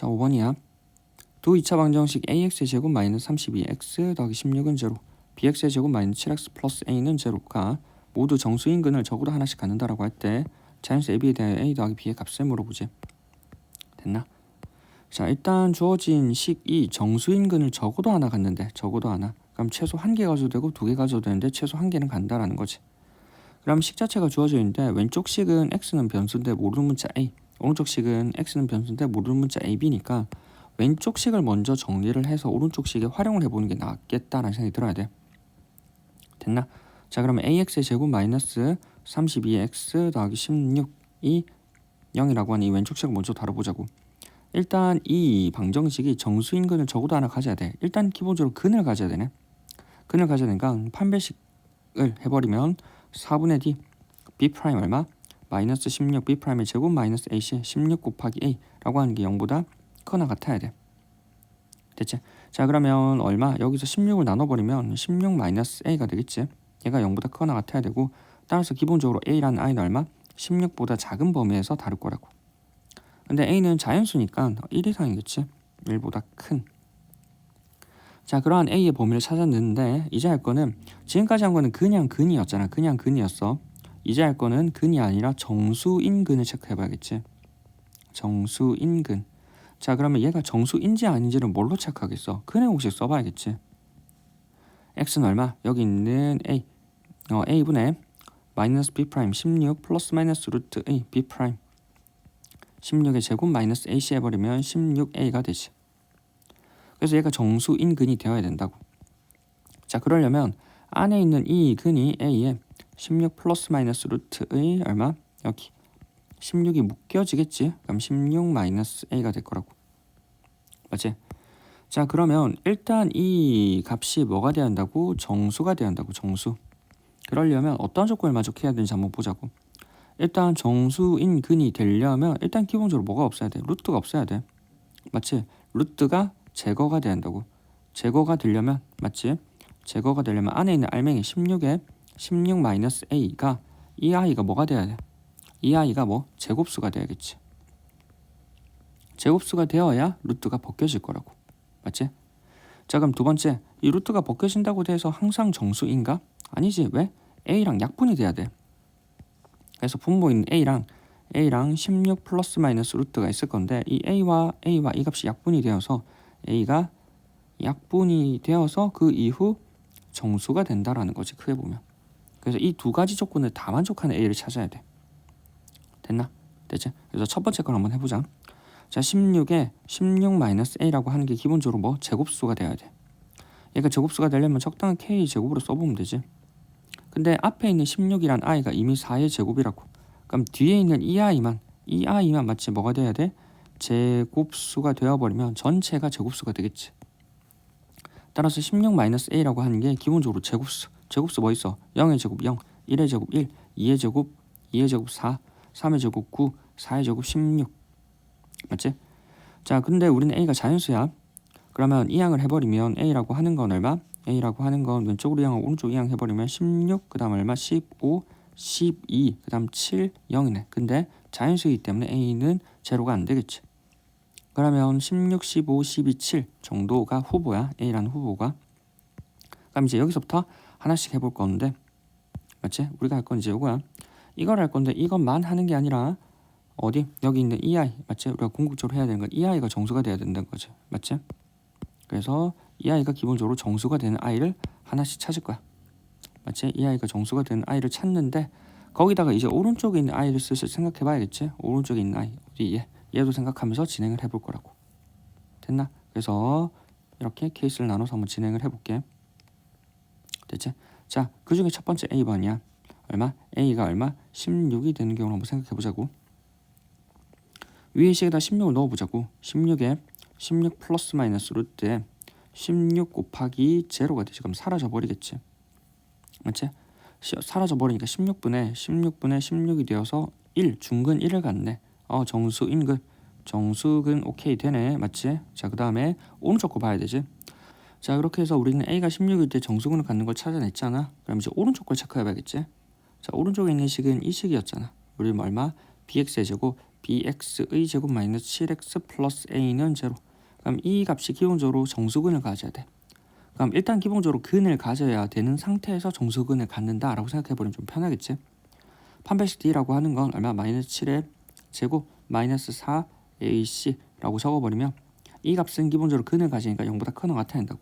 자 5번이야. 두 2차 방정식 ax의 제곱 마이너스 32x 더하기 16은 제로, bx의 제곱 마이너스 7x 플러스 a는 제로가 모두 정수인근을 적어도 하나씩 갖는다라고 할 때 자연수 ab에 대하여 a 더하기 b의 값을 물어보지. 됐나? 자 일단 주어진 식이 정수인근을 적어도 하나 갖는데, 적어도 하나, 그럼 최소 한 개 가져도 되고 두 개 가져도 되는데 최소 한 개는 간다라는 거지. 그럼 식 자체가 주어져 있는데 왼쪽 식은 x는 변수인데 모르는 문자 a, 오른쪽 식은 x는 변수인데 모르는 문자 ab니까 왼쪽 식을 먼저 정리를 해서 오른쪽 식에 활용을 해보는 게 낫겠다라는 생각이 들어야 돼. 됐나? 자 그러면 ax의 제곱 마이너스 32x 더하기 16이 0이라고 하니 이 왼쪽 식을 먼저 다뤄보자고. 일단 이 방정식이 정수인근을 적어도 하나 가져야 돼. 일단 기본적으로 근을 가져야 되네. 근을 가져야 되니까 판별식을 해버리면 4분의 d b' 얼마? 마이너스 16 b'의 제곱 마이너스 ac 16 곱하기 a라고 하는 게 0보다 크거나 같아야 돼. 됐지? 자 그러면 얼마? 여기서 16을 나눠버리면 16 마이너스 a가 되겠지. 얘가 0보다 크거나 같아야 되고, 따라서 기본적으로 a라는 i는 얼마? 16보다 작은 범위에서 다룰 거라고. 근데 a는 자연수니까 1 이상이겠지. 1보다 큰. 자 그러한 a의 범위를 찾았는데 이제 할 거는, 지금까지 한 거는 그냥 근이었잖아. 그냥 근이었어. 이제 할 거는 근이 아니라 정수인근을 체크해봐야겠지. 정수인근. 자 그러면 얘가 정수인지 아닌지는 뭘로 체크하겠어? 근의 공식 써봐야겠지. x는 얼마? 여기 있는 a, a분의 마이너스 b' 16 플러스 마이너스 루트 a b' 16의 제곱 마이너스 ac 해버리면 16a가 되지. 그래서 얘가 정수인근이 되어야 된다고. 자 그러려면 안에 있는 이 근이 a에 16 플러스 마이너스 루트의 얼마? 여기 16이 묶여지겠지. 그럼 16 마이너스 a가 될 거라고. 맞지? 자 그러면 일단 이 값이 뭐가 돼야 한다고? 정수가 돼야 한다고. 정수. 그러려면 어떤 조건을 만족해야 되는지 한번 보자고. 일단 정수인 근이 되려면 일단 기본적으로 뭐가 없어야 돼? 루트가 없어야 돼. 맞지? 루트가 제거가 돼야 한다고. 제거가 되려면, 맞지? 제거가 되려면 안에 있는 알맹이 16에 16 마이너스 a가, 이 i가 뭐가 돼야 돼? 이 i가 뭐? 제곱수가 돼야겠지. 제곱수가 되어야 루트가 벗겨질 거라고. 맞지? 자 그럼 두 번째, 이 루트가 벗겨진다고 돼서 항상 정수인가? 아니지. 왜? a랑 약분이 돼야 돼. 그래서 분모인 a랑 16 플러스 마이너스 루트가 있을 건데, 이 a와 이 값이 약분이 되어서 a가 약분이 되어서 그 이후 정수가 된다라는 거지. 크게 보면. 그래서 이 두 가지 조건을 다 만족하는 a를 찾아야 돼. 됐나? 됐지? 그래서 첫 번째 걸 한번 해보자. 자 16에 16 마이너스 a라고 하는 게 기본적으로 뭐? 제곱수가 돼야 돼. 얘가 제곱수가 되려면 적당한 k 제곱으로 써보면 되지. 근데 앞에 있는 16이란 i가 이미 4의 제곱이라고. 그럼 뒤에 있는 이 i만 마치 뭐가 돼야 돼? 제곱수가 되어버리면 전체가 제곱수가 되겠지. 따라서 16-a라고 하는 게 기본적으로 제곱수. 제곱수 뭐 있어? 0의 제곱 0, 1의 제곱 1, 2의 제곱 2의 제곱 4, 3의 제곱 9, 4의 제곱 16. 맞지? 자 근데 우리는 a가 자연수야. 그러면 이항을 해버리면 a라고 하는 건 얼마? a라고 하는 건 왼쪽으로 이항하고 오른쪽 이항 해버리면 16, 그 다음 얼마? 15, 12, 그 다음 7, 0이네. 근데 자연수이기 때문에 a는 제로가 안 되겠지. 그러면 16, 15, 12, 7 정도가 후보야. a라는 후보가. 그럼 이제 여기서부터 하나씩 해볼 건데, 맞지? 우리가 할 건 이제 이거야. 이걸 할 건데 이것만 하는 게 아니라 어디? 여기 있는 이 i, 맞지? 우리가 궁극적으로 해야 되는 건 이 i가 정수가 돼야 된다는 거지. 맞지? 그래서 이 i가 기본적으로 정수가 되는 i를 하나씩 찾을 거야. 맞지? 이 i가 정수가 되는 i를 찾는데 거기다가 이제 오른쪽에 있는 i를 슬슬 생각해 봐야겠지? 오른쪽에 있는 i, 어디 얘도 생각하면서 진행을 해볼 거라고. 됐나? 그래서 이렇게 케이스를 나눠서 한번 진행을 해볼게. 됐지? 자, 그 중에 첫 번째 A번이야. 얼마? A가 얼마? 16이 되는 경우를 한번 생각해 보자고. 위에 식에다 16을 넣어보자고. 16에 16 플러스 마이너스 루트에 16 곱하기 제로가 되지. 그럼 사라져버리겠지. 맞지? 사라져버리니까 16분의 16이 되어서 1, 중근 1을 갖네. 정수인근. 정수근 오케이 되네. 맞지? 자, 그 다음에 오른쪽 거 봐야 되지. 자, 그렇게 해서 우리는 A가 16일 때 정수근을 갖는 걸 찾아냈잖아. 그럼 이제 오른쪽 걸 체크해봐야겠지. 자, 오른쪽에 있는 식은 이 식이었잖아. 우리 얼마? bx의 제곱 bx의 제곱 마이너스 7x 플러스 a는 제로. 그럼 이 값이 기본적으로 정수근을 가져야 돼. 그럼 일단 기본적으로 근을 가져야 되는 상태에서 정수근을 갖는다라고 생각해버리면 좀 편하겠지. 판별식 d라고 하는 건 얼마? 마이너스 7의 제곱 마이너스 4ac라고 적어버리면 이 값은 기본적으로 근을 가지니까 0보다 큰 거 나타낸다고.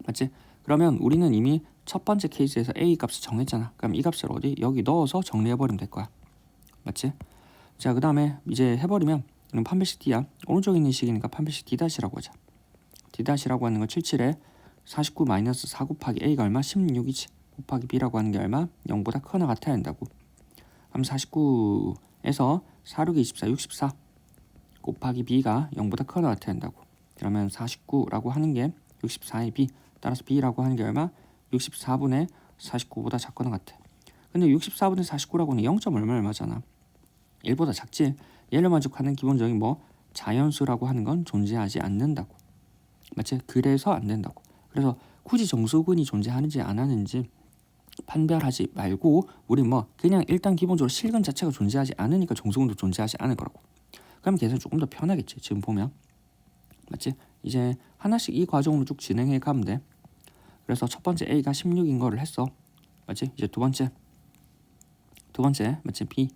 맞지? 그러면 우리는 이미 첫 번째 케이스에서 a 값을 정했잖아. 그럼 이 값을 어디? 여기 넣어서 정리해버리면 될 거야. 맞지? 자, 그 다음에 이제 해버리면 이건 판별식 d야. 오른쪽에 있는 식이니까 판별식 d-라고 하자. d-라고 하는 건 77에 49 마이너스 4 곱하기 a가 얼마? 16이지. 곱하기 b라고 하는 게 얼마? 0보다 크거나 같아야 한다고. 그럼 49에서 4, 6, 24, 64 곱하기 b가 0보다 크거나 같아야 한다고. 그러면 49라고 하는 게 64의 b, 따라서 b라고 하는 게 얼마? 64분의 49보다 작거나 같아. 근데 64분의 49라고는 0. 얼마잖아. 1보다 작지. 얘를 만족하는 기본적인 자연수라고 하는 건 존재하지 않는다고. 맞지? 그래서 안 된다고. 그래서 굳이 정수근이 존재하는지 안 하는지 판별하지 말고 우리 그냥 일단 기본적으로 실근 자체가 존재하지 않으니까 정수근도 존재하지 않을 거라고. 그럼 계산이 조금 더 편하겠지. 지금 보면. 맞지? 이제 하나씩 이 과정으로 쭉 진행해 가면 돼. 그래서 첫 번째 a가 16인 거를 했어. 맞지? 이제 두 번째 맞지? b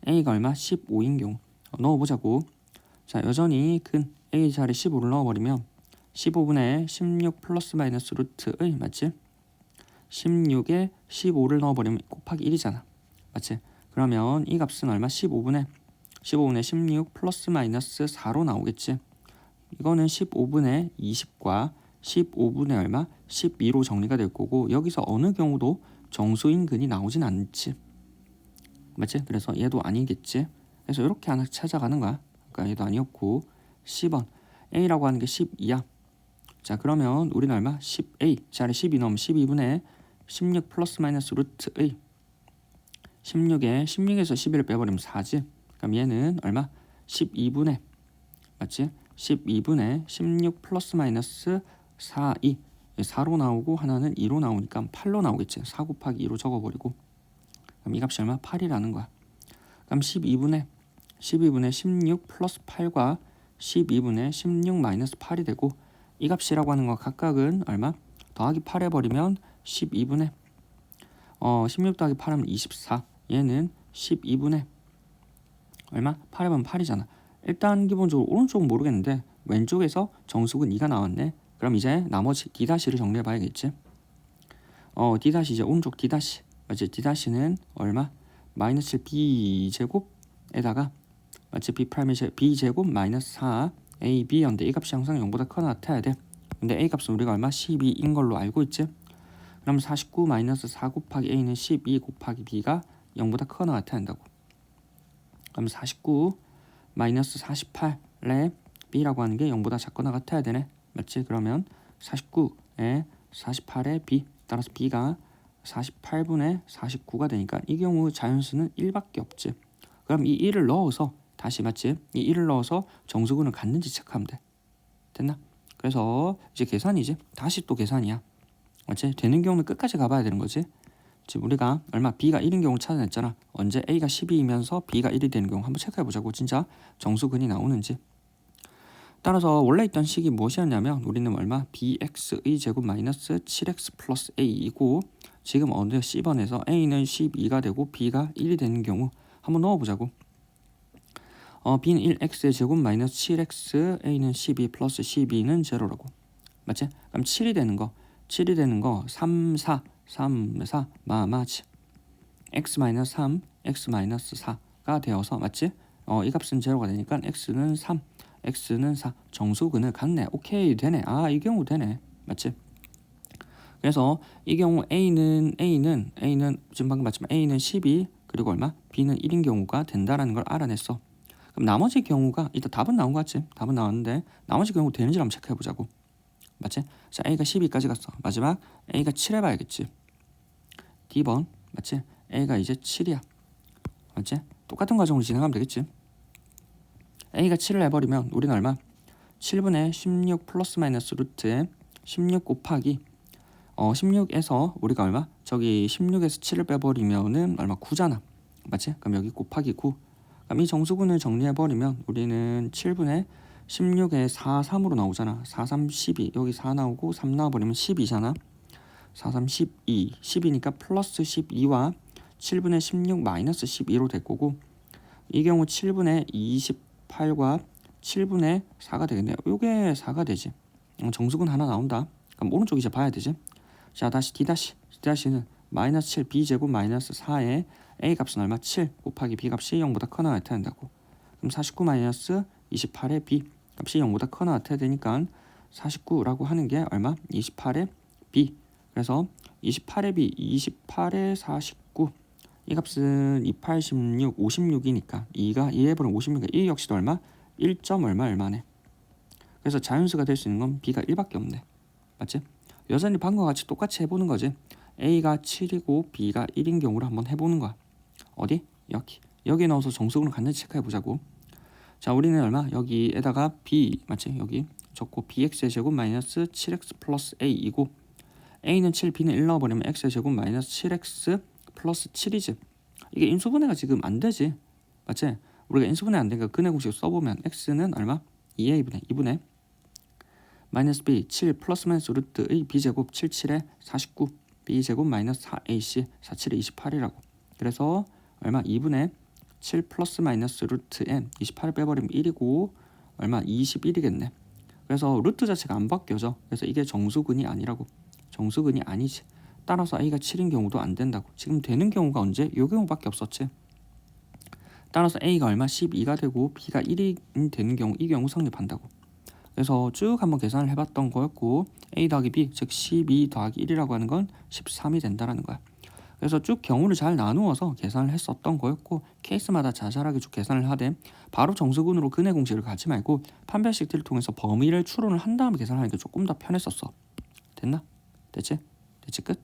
a가 얼마? 15인 경우 넣어보자고. 자, 여전히 근 a 자리 15를 넣어버리면 15분의 16 플러스 마이너스 루트의 맞지? 16에 15를 넣어버리면 곱하기 1이잖아. 맞지? 그러면 이 값은 얼마? 15분의 16 플러스 마이너스 4로 나오겠지. 이거는 15분의 20과 15분의 얼마? 12로 정리가 될 거고 여기서 어느 경우도 정수인 근이 나오진 않지. 맞지? 그래서 얘도 아니겠지. 그래서 이렇게 하나 찾아가는 거야. 그러니까 얘도 아니었고 10번 a라고 하는 게 12야. 자, 그러면 우리는 얼마? 10a 자리 12 넣으면 12분의 16 플러스 마이너스 루트의 16에서 11을 빼버리면 4지. 그럼 얘는 얼마? 12분의 맞지? 12분의 16 플러스 마이너스 4, 2 4로 나오고 하나는 2로 나오니까 8로 나오겠지. 4 곱하기 2로 적어버리고 그럼 이 값이 얼마? 8이라는 거야. 그럼 12분의 16 플러스 8과 12분의 16 마이너스 8이 되고 이 값이라고 하는 거 각각은 얼마? 더하기 8 해버리면 12분의 16 더하기 8하면 24. 얘는 12분의 얼마? 8 해보면 8이잖아. 일단 기본적으로 오른쪽은 모르겠는데 왼쪽에서 정수근 2가 나왔네. 그럼 이제 나머지 d-를 정리해봐야겠지. d- 이제 오른쪽 d- 맞지? d-는 얼마? 마이너스 b제곱에다가 맞지? b제곱 마이너스 4 a, b였는데 이 값이 항상 0보다 크거나 같아야 돼. 근데 a 값은 우리가 얼마? 12인 걸로 알고 있지? 그럼 49 마이너스 4 곱하기 a는 12 곱하기 b가 0보다 크거나 같아야 한다고. 그럼 49 마이너스 48에 b라고 하는 게 0보다 작거나 같아야 되네. 맞지? 그러면 49에 48에 b 따라서 b가 48분의 49가 되니까 이 경우 자연수는 1밖에 없지. 그럼 이 1을 넣어서 다시 맞지? 이 1을 넣어서 정수근을 갖는지 체크하면 돼. 됐나? 그래서 이제 계산이지. 다시 또 계산이야. 맞지? 되는 경우는 끝까지 가봐야 되는 거지. 지금 우리가 얼마 b가 1인 경우 찾아냈잖아. 언제 a가 12이면서 b가 1이 되는 경우 한번 체크해보자고. 진짜 정수근이 나오는지. 따라서 원래 있던 식이 무엇이었냐면 우리는 얼마? bx의 제곱 마이너스 7x 플러스 a이고 지금 어느 C번에서 a는 12가 되고 b가 1이 되는 경우 한번 넣어보자고. b는 1x의 제곱 마이너스 7x a는 12 플러스 12는 제로라고. 맞지? 그럼 7이 되는 거 3, 4 마지 x 마이너스 3 x 마이너스 4가 되어서 맞지? 이 값은 제로가 되니까 x는 3 x는 4 정수근을 갖네. 오케이 되네. 이 경우 되네. 맞지? 그래서 이 경우 a는 지금 방금 봤지만 a는 12 그리고 얼마? b는 1인 경우가 된다라는 걸 알아냈어. 그럼 나머지 경우가 일단 답은 나온 것 같지? 답은 나왔는데 나머지 경우 되는지 한번 체크해보자고. 맞지? 자, a가 12까지 갔어. 마지막 a가 7 해봐야겠지. D번 맞지? a가 이제 7이야. 맞지? 똑같은 과정으로 진행하면 되겠지. a가 7을 해버리면 우리는 얼마? 7분의 16 플러스 마이너스 루트에 16 곱하기 16에서 우리가 얼마? 저기 16에서 7을 빼버리면은 얼마? 9잖아. 맞지? 그럼 여기 곱하기 9. 그럼 이 정수근을 정리해버리면 우리는 7분의 16에 4, 3으로 나오잖아. 4, 3, 12. 여기 4 나오고 3 나와버리면 12잖아. 4, 3, 12. 10이니까 플러스 12와 7분의 16 마이너스 12로 될 거고, 이 경우 7분의 28과 7분의 4가 되겠네요. 요게 4가 되지. 정수근 하나 나온다. 그럼 오른쪽 이제 봐야 되지. 자, 다시 D'는 마이너스 7 B제곱 마이너스 4에 A 값은 얼마? 7 곱하기 B 값이 0보다 커나 같아야 된다고. 그럼 49 마이너스 28에 B 값이 0보다 커나 같아야 되니까 49라고 하는 게 얼마? 28에 B. 그래서 28에 B, 28에 49. 이 값은 28, 16, 56이니까 2가 2에 버리면 56이니까 1 역시도 얼마? 1. 얼마네. 그래서 자연수가 될 수 있는 건 B가 1밖에 없네. 맞지? 여전히 방과 같이 똑같이 해보는 거지. A가 7이고 B가 1인 경우를 한번 해보는 거야. 어디? 여기 넣어서 정수근을 갔는지 체크해보자고. 자, 우리는 얼마? 여기에다가 B 맞지? 여기 적고 bx의 제곱 마이너스 7x 플러스 a이고, a는 7, b는 1 넣어버리면 x의 제곱 마이너스 7x 플러스 7이지. 이게 인수분해가 지금 안 되지. 맞지? 우리가 인수분해 안 되니까 근해 공식 써보면 x는 얼마? 2a분의 2분의 마이너스 b 7 플러스 마이너스 루트의 b제곱 7, 7에 49 b제곱 마이너스 4ac 4, 7에 28이라고. 그래서 얼마? 2분의 7 플러스 마이너스 루트 n 28을 빼버리면 1이고 얼마? 21이겠네. 그래서 루트 자체가 안 바뀌어져. 그래서 이게 정수근이 아니라고. 정수근이 아니지. 따라서 a가 7인 경우도 안 된다고. 지금 되는 경우가 언제? 요 경우밖에 없었지. 따라서 a가 얼마? 12가 되고 b가 1이 되는 경우, 이 경우 성립한다고. 그래서 쭉 한번 계산을 해봤던 거였고, a 더하기 b 즉 12 더하기 1이라고 하는 건 13이 된다라는 거야. 그래서 쭉 경우를 잘 나누어서 계산을 했었던 거였고, 케이스마다 자잘하게 쭉 계산을 하되 바로 정수근으로 근해 공식을 가지 말고 판별식들을 통해서 범위를 추론을 한 다음에 계산하는 게 조금 더 편했었어. 됐나? 됐지? 끝?